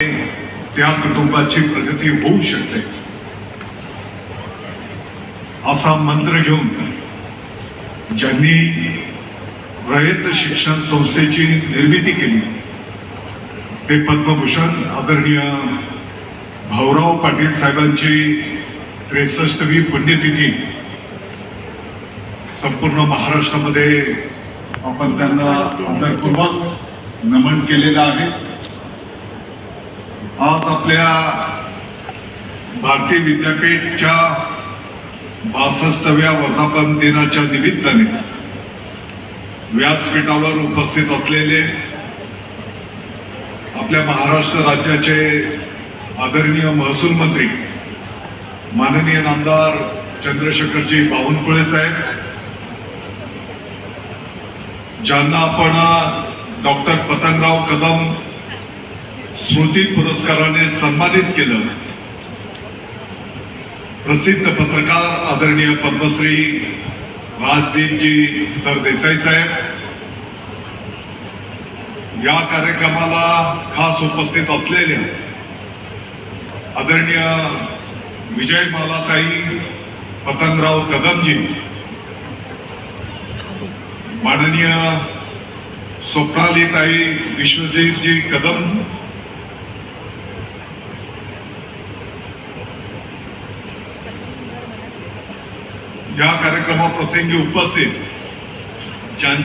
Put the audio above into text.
त्या कुटुंबाची प्रगती होऊ शकते असा मंत्र घेऊन ज्यांनी रयत शिक्षण संस्थेची निर्मिती केली ते पद्मभूषण आदरणीय भाऊराव पाटील साहेबांची 63वी पुण्यतिथी संपूर्ण महाराष्ट्रामध्ये आपण त्यांना आदरपूर्वक नमन केलेलं आहे। आज आपल्या भारतीय विद्यापीठच्या 62व्या वर्धापन दिनाच्या निमित्ताने व्यासपीठावर उपस्थित असलेले आपल्या महाराष्ट्र राज्याचे आदरणीय महसूल मंत्री माननीय नामदार चंद्रशेखरजी बावनकुळे साहेब, ज्यांना आपण डॉक्टर पतंगराव कदम स्मृती पुरस्काराने सन्मानित केलं, प्रसिद्ध पत्रकार आदरणीय पद्मश्री राजदीपजी सरदेसाई साहेब, या कार्यक्रमाला खास उपस्थित असलेले आदरणीय विजयमालाताई पतंगराव कदमजी, माननीय स्वप्नालीताई विश्वजीतजी कदम, या कार्यक्रमाप्रसंगी उपस्थित